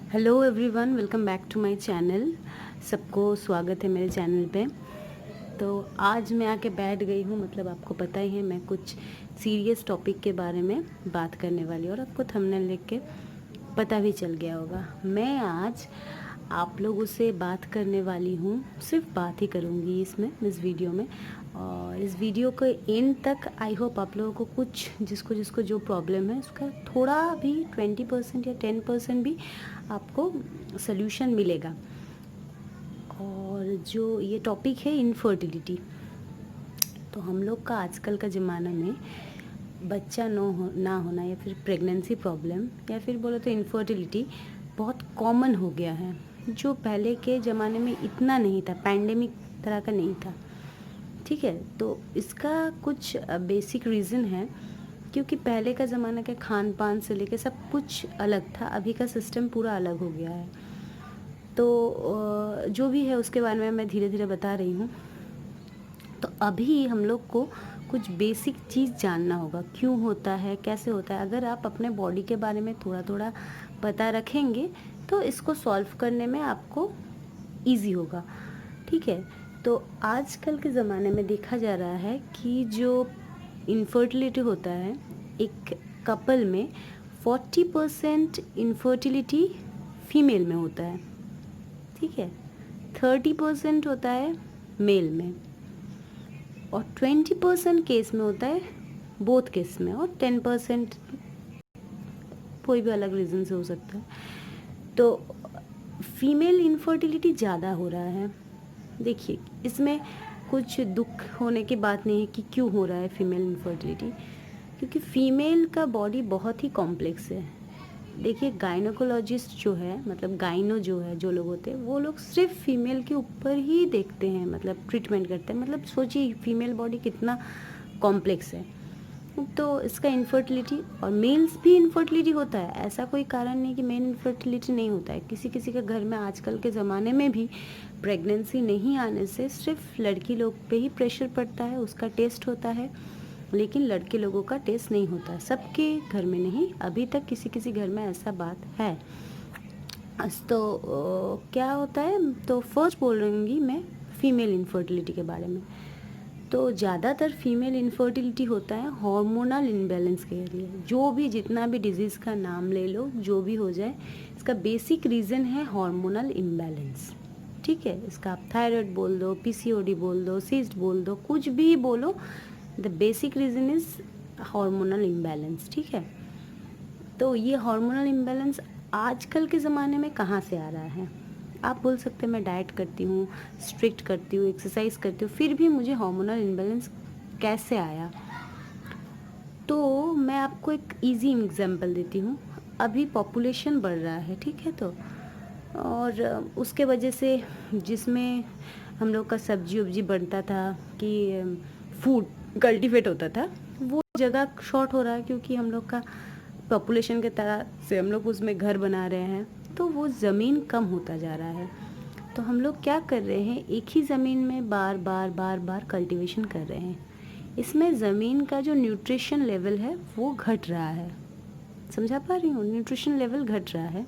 Hello everyone, welcome back to my channel. सबको स्वागत है मेरे चैनल पे। तो आज मैं आके बैठ गई हूँ, मतलब आपको पता ही है मैं कुछ सीरियस टॉपिक के बारे में बात करने वाली हूँ और आपको थंबनेल देख के पता भी चल गया होगा। मैं आज आप लोगों से बात करने वाली हूँ, सिर्फ बात ही करूँगी इस वीडियो में। और इस वीडियो के एंड तक आई होप आप लोगों को कुछ जिसको जिसको जो प्रॉब्लम है उसका थोड़ा भी 20% या 10% भी आपको सल्यूशन मिलेगा। और जो ये टॉपिक है इनफर्टिलिटी, तो हम लोग का आजकल का ज़माना में बच्चा ना होना या फिर प्रेगनेंसी प्रॉब्लम या फिर बोलो तो इनफर्टिलिटी बहुत कॉमन हो गया है, जो पहले के ज़माने में इतना नहीं था, पैंडेमिक तरह का नहीं था। ठीक है, तो इसका कुछ बेसिक रीज़न है, क्योंकि पहले का ज़माना के खान पान से लेके सब कुछ अलग था, अभी का सिस्टम पूरा अलग हो गया है। तो जो भी है उसके बारे में मैं धीरे धीरे बता रही हूँ। तो अभी हम लोग को कुछ बेसिक चीज़ जानना होगा, क्यों होता है, कैसे होता है। अगर आप अपने बॉडी के बारे में थोड़ा थोड़ा पता रखेंगे तो इसको सॉल्व करने में आपको इजी होगा। ठीक है, तो आजकल के ज़माने में देखा जा रहा है कि जो इनफर्टिलिटी होता है, एक कपल में 40% इनफर्टिलिटी फीमेल में होता है। ठीक है, 30% होता है मेल में और 20% केस में होता है बोथ केस में, और 10% कोई भी अलग रीज़न से हो सकता है। तो फीमेल इनफर्टिलिटी ज़्यादा हो रहा है। देखिए, इसमें कुछ दुख होने की बात नहीं है कि क्यों हो रहा है फीमेल इनफर्टिलिटी, क्योंकि फीमेल का बॉडी बहुत ही कॉम्प्लेक्स है। देखिए, गायनोकोलॉजिस्ट जो है, मतलब गायनो जो है, जो लोग होते हैं वो लोग सिर्फ फीमेल के ऊपर ही देखते हैं, मतलब ट्रीटमेंट करते हैं। मतलब सोचिए फीमेल बॉडी कितना कॉम्प्लेक्स है। तो इसका इनफर्टिलिटी, और मेल्स भी इनफर्टिलिटी होता है, ऐसा कोई कारण नहीं कि मेल इनफर्टिलिटी नहीं होता है। किसी किसी के घर में आजकल के ज़माने में भी प्रेगनेंसी नहीं आने से सिर्फ लड़की लोग पे ही प्रेशर पड़ता है, उसका टेस्ट होता है, लेकिन लड़के लोगों का टेस्ट नहीं होता है। सबके घर में नहीं, अभी तक किसी किसी घर में ऐसा बात है। तो क्या होता है, तो फर्स्ट बोल रही मैं फीमेल इनफर्टिलिटी के बारे में। तो ज़्यादातर फीमेल इनफर्टिलिटी होता है हार्मोनल इम्बैलेंस के लिए। जो भी जितना भी डिजीज़ का नाम ले लो, जो भी हो जाए, इसका बेसिक रीज़न है हार्मोनल इम्बैलेंस। ठीक है, इसका आप थायराइड बोल दो, पीसीओडी बोल दो, सिस्ट बोल दो, कुछ भी बोलो, the basic reason is hormonal imbalance. ठीक है, तो ये हार्मोनल इम्बैलेंस आजकल के ज़माने में कहाँ से आ रहा है। आप बोल सकते हैं मैं डाइट करती हूँ, स्ट्रिक्ट करती हूँ, एक्सरसाइज करती हूँ, फिर भी मुझे हार्मोनल इम्बैलेंस कैसे आया। तो मैं आपको एक इजी एग्जांपल देती हूँ। अभी पॉपुलेशन बढ़ रहा है, ठीक है, तो और उसके वजह से जिसमें हम लोग का सब्जी उब्जी बनता था कि फूड कल्टीवेट होता था, वो जगह शॉर्ट हो रहा है, क्योंकि हम लोग का पॉपुलेशन के तरह से हम लोग उसमें घर बना रहे हैं, तो वो ज़मीन कम होता जा रहा है। तो हम लोग क्या कर रहे हैं, एक ही ज़मीन में बार बार बार बार कल्टीवेशन कर रहे हैं। इसमें ज़मीन का जो न्यूट्रिशन लेवल है वो घट रहा है। समझा पा रही हूँ, न्यूट्रिशन लेवल घट रहा है,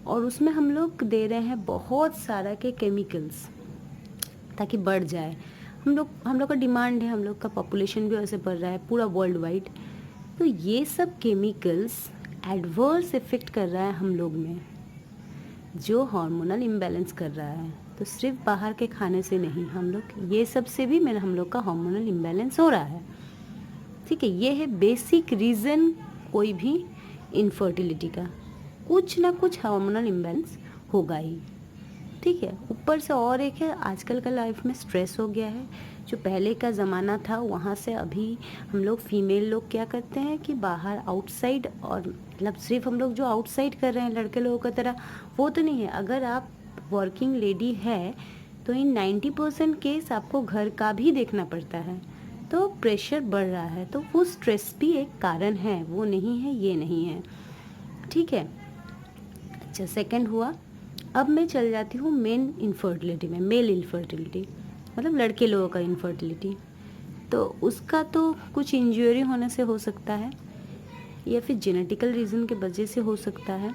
और उसमें हम लोग दे रहे हैं बहुत सारा के केमिकल्स ताकि बढ़ जाए। हम लोग का डिमांड है, हम लोग का पॉपुलेशन भी वैसे बढ़ रहा है पूरा वर्ल्ड वाइड। तो ये सब केमिकल्स एडवर्स इफ़ेक्ट कर रहा है हम लोग में, जो हार्मोनल इम्बैलेंस कर रहा है। तो सिर्फ बाहर के खाने से नहीं, हम लोग ये सब से भी मेरा हम लोग का हार्मोनल इम्बैलेंस हो रहा है। ठीक है, ये है बेसिक रीज़न कोई भी इनफर्टिलिटी का, कुछ ना कुछ हार्मोनल इम्बैलेंस होगा ही। ठीक है, ऊपर से और एक है, आजकल का लाइफ में स्ट्रेस हो गया है। जो पहले का ज़माना था वहाँ से अभी हम लोग फीमेल लोग क्या करते हैं कि बाहर आउटसाइड, और मतलब सिर्फ हम लोग जो आउटसाइड कर रहे हैं लड़के लोगों की तरह वो तो नहीं है। अगर आप वर्किंग लेडी है तो इन 90% केस आपको घर का भी देखना पड़ता है, तो प्रेशर बढ़ रहा है। तो वो स्ट्रेस भी एक कारण है, वो नहीं है ये नहीं है। ठीक है, अच्छा, सेकंड हुआ। अब मैं चल जाती हूँ मेन इनफर्टिलिटी में, मेल इनफर्टिलिटी, मतलब लड़के लोगों का इनफर्टिलिटी। तो उसका तो कुछ इंजरी होने से हो सकता है, या फिर जेनेटिकल रीज़न के वजह से हो सकता है,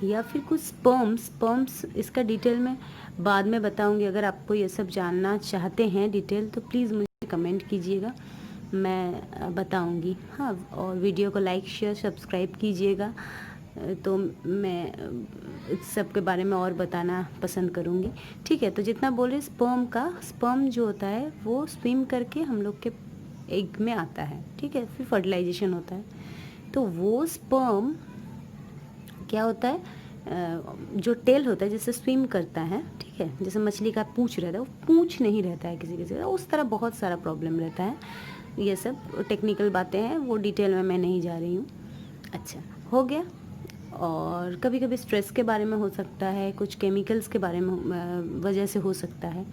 या फिर कुछ स्पर्म्स इसका डिटेल में बाद में बताऊंगी। अगर आपको ये सब जानना चाहते हैं डिटेल तो प्लीज़ मुझे कमेंट कीजिएगा, मैं बताऊंगी। हाँ, और वीडियो को लाइक शेयर सब्सक्राइब कीजिएगा, तो मैं इस सब के बारे में और बताना पसंद करूँगी। ठीक है, तो जितना बोले स्पर्म जो होता है वो स्विम करके हम लोग के एग में आता है। ठीक है, फिर फर्टिलाइजेशन होता है। तो वो स्पर्म क्या होता है, जो टेल होता है जैसे स्विम करता है, ठीक है, जैसे मछली का पूंछ रहता है, वो पूंछ नहीं रहता है किसी किसी का, उस तरह बहुत सारा प्रॉब्लम रहता है। ये सब टेक्निकल बातें हैं, वो डिटेल में मैं नहीं जा रही हूँ। अच्छा, हो गया। और कभी कभी स्ट्रेस के बारे में हो सकता है, कुछ केमिकल्स के बारे में वजह से हो सकता है।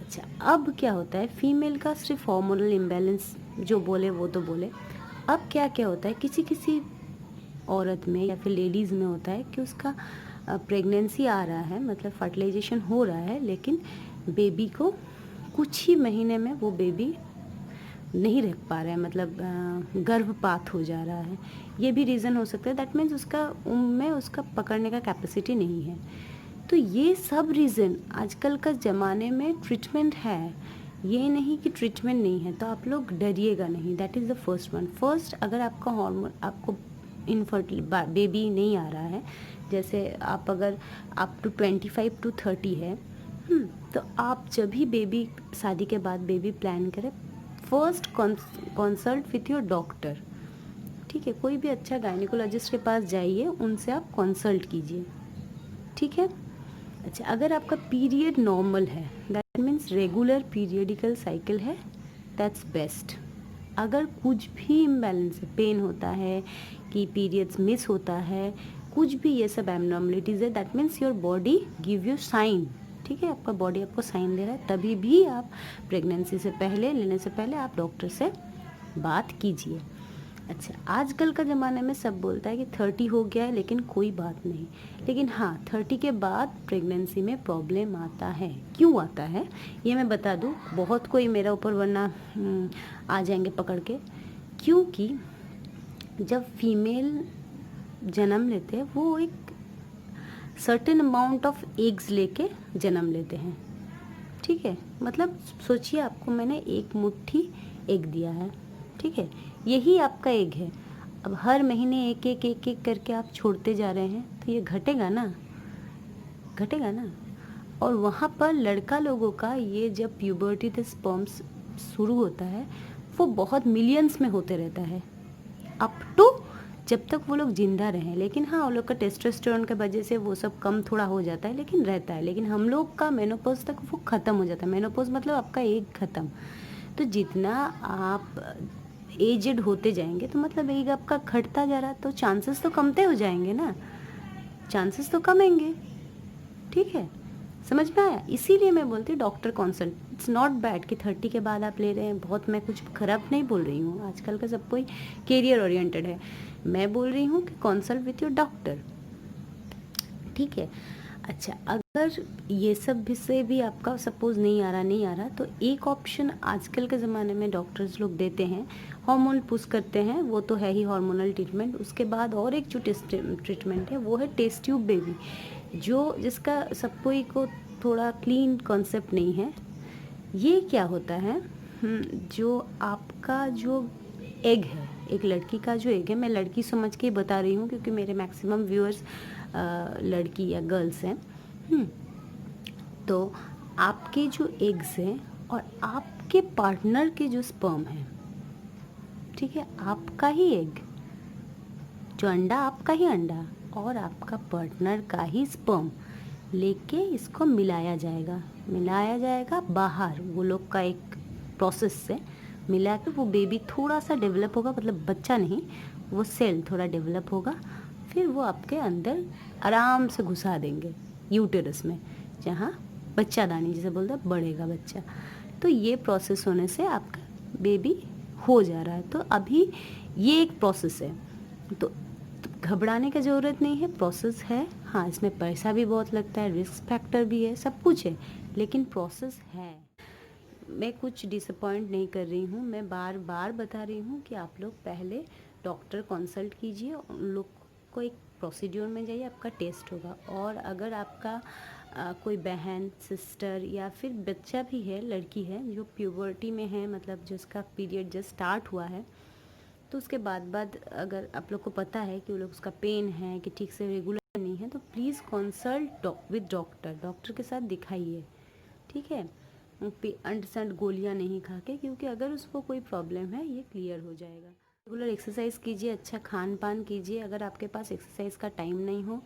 अच्छा, अब क्या होता है, फीमेल का सिर्फ हार्मोनल इम्बैलेंस जो बोले वो तो बोले। अब क्या क्या होता है, किसी किसी औरत में या फिर लेडीज़ में होता है कि उसका प्रेगनेंसी आ रहा है, मतलब फर्टिलाइजेशन हो रहा है, लेकिन बेबी को कुछ ही महीने में वो बेबी नहीं रख पा रहा है, मतलब गर्भपात हो जा रहा है। ये भी रीज़न हो सकता है, दैट मीन्स उसका में उसका पकड़ने का कैपेसिटी नहीं है। तो ये सब रीज़न आजकल का ज़माने में ट्रीटमेंट है, ये नहीं कि ट्रीटमेंट नहीं है, तो आप लोग डरिएगा नहीं। That is the first one. First, अगर आपका हार्मोन आपको इनफर्टिल बेबी नहीं आ रहा है, जैसे आप अगर आप टू 25 to 30 है, तो आप जब भी बेबी शादी के बाद बेबी प्लान करें, first consult with your doctor. ठीक है, कोई भी अच्छा गायनिकोलॉजिस्ट के पास जाइए, उनसे आप कंसल्ट कीजिए। ठीक है। अच्छा, अगर आपका पीरियड नॉर्मल है, that means regular periodical cycle है, दैट्स बेस्ट। अगर कुछ भी इम्बैलेंस है, पेन होता है कि पीरियड्स मिस होता है, कुछ भी ये सब एबनॉर्मलिटीज़ है, that means your body give you sign. ठीक है, आपका बॉडी आपको साइन दे रहा है, तभी भी आप प्रेगनेंसी से पहले, लेने से पहले आप डॉक्टर से बात कीजिए। अच्छा, आजकल का ज़माने में सब बोलता है कि 30 हो गया है, लेकिन कोई बात नहीं। लेकिन हाँ, 30 के बाद प्रेगनेंसी में प्रॉब्लम आता है। क्यों आता है ये मैं बता दूँ, बहुत कोई मेरा ऊपर वरना आ जाएंगे पकड़ के। क्योंकि जब फीमेल जन्म लेते हैं, वो एक सर्टेन अमाउंट ऑफ एग्स लेके जन्म लेते हैं। ठीक है, मतलब सोचिए, आपको मैंने एक मुट्ठी एग दिया है, ठीक है, यही आपका एग है। अब हर महीने एक एक एक एक करके आप छोड़ते जा रहे हैं, तो ये घटेगा ना, घटेगा ना। और वहाँ पर लड़का लोगों का ये जब प्यूबर्टी द स्पर्म्स शुरू होता है, वो बहुत मिलियंस में होते रहता है, अप टू जब तक वो लोग जिंदा रहें। लेकिन हाँ, वो लोग का टेस्टोस्टेरोन के वजह से वो सब कम थोड़ा हो जाता है, लेकिन रहता है। लेकिन हम लोग का मेनोपॉज तक वो ख़त्म हो जाता है। मेनोपॉज मतलब आपका एग ख़त्म। तो जितना आप एजेड होते जाएंगे, तो मतलब एग आपका घटता जा रहा है, तो चांसेस तो कमते हो जाएंगे ना, चांसेस तो कमेंगे। ठीक है, समझ में आया? इसीलिए मैं बोलती हूँ doctor consult. It's not bad कि 30 के बाद आप ले रहे हैं, बहुत मैं कुछ खराब नहीं बोल रही हूँ। आजकल का सब कोई कैरियर ओरिएंटेड है, मैं बोल रही हूँ कि कंसल्ट विथ योर डॉक्टर। ठीक है। अच्छा, अगर ये सब भी से भी आपका सपोज नहीं आ रहा, तो एक ऑप्शन आजकल के ज़माने में डॉक्टर्स लोग देते हैं, हार्मोन पुश करते हैं, वो तो है ही हार्मोनल ट्रीटमेंट। उसके बाद और एक जो ट्रीटमेंट है, वो है टेस्ट ट्यूब बेबी, जो जिसका सब कोई को थोड़ा क्लीन कॉन्सेप्ट नहीं है। ये क्या होता है, जो आपका जो एग है, एक लड़की का जो एग है, मैं लड़की समझ के बता रही हूँ क्योंकि मेरे मैक्सिमम व्यूअर्स लड़की या गर्ल्स हैं। तो आपके जो एग्स हैं और आपके पार्टनर के जो स्पर्म है, ठीक है, आपका ही एग, जो अंडा आपका ही अंडा और आपका पार्टनर का ही स्पर्म लेके इसको मिलाया जाएगा बाहर, वो लोग का एक प्रोसेस से मिला के वो बेबी थोड़ा सा डेवलप होगा, मतलब बच्चा नहीं, वो सेल थोड़ा डेवलप होगा, फिर वो आपके अंदर आराम से घुसा देंगे यूटेरस में, जहाँ बच्चादानी जिसे बोलते हैं, बढ़ेगा बच्चा। तो ये प्रोसेस होने से आपका बेबी हो जा रहा है। तो अभी ये एक प्रोसेस है, तो घबराने की ज़रूरत नहीं है, प्रोसेस है। हाँ, इसमें पैसा भी बहुत लगता है, रिस्क फैक्टर भी है, सब कुछ है, लेकिन प्रोसेस है। मैं कुछ डिसअपॉइंट नहीं कर रही हूँ, मैं बार बार बता रही हूँ कि आप लोग पहले डॉक्टर कंसल्ट कीजिए, उन लोग को एक प्रोसीड्यूर में जाइए, आपका टेस्ट होगा। और अगर आपका कोई बहन, सिस्टर या फिर बच्चा भी है, लड़की है जो प्यूबर्टी में है, मतलब जिसका पीरियड जस्ट स्टार्ट हुआ है, तो उसके बाद अगर आप लोग को पता है कि वो लोग उसका पेन है कि ठीक से रेगुलर नहीं है, तो प्लीज़ कंसल्ट विद डॉक्टर के साथ दिखाइए, ठीक है। अंडसंड गोलियां नहीं खा के, क्योंकि अगर उसको कोई प्रॉब्लम है ये क्लियर हो जाएगा। रेगुलर एक्सरसाइज कीजिए, अच्छा खान पान कीजिए। अगर आपके पास एक्सरसाइज का टाइम नहीं हो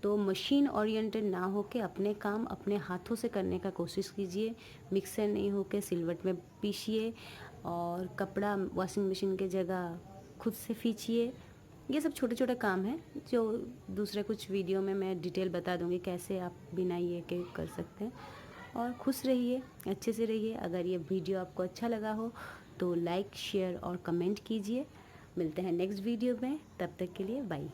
तो मशीन ओरिएंटेड ना हो के अपने काम अपने हाथों से करने का कोशिश कीजिए। मिक्सर नहीं हो के सिलवट में पीसिए, और कपड़ा वॉशिंग मशीन के जगह खुद से फींचिए। ये सब छोटे छोटे काम हैं जो दूसरे कुछ वीडियो में मैं डिटेल बता दूंगी कैसे आप बिना ये के कर सकते हैं। और खुश रहिए, अच्छे से रहिए। अगर ये वीडियो आपको अच्छा लगा हो तो लाइक, शेयर और कमेंट कीजिए। मिलते हैं नेक्स्ट वीडियो में, तब तक के लिए बाय।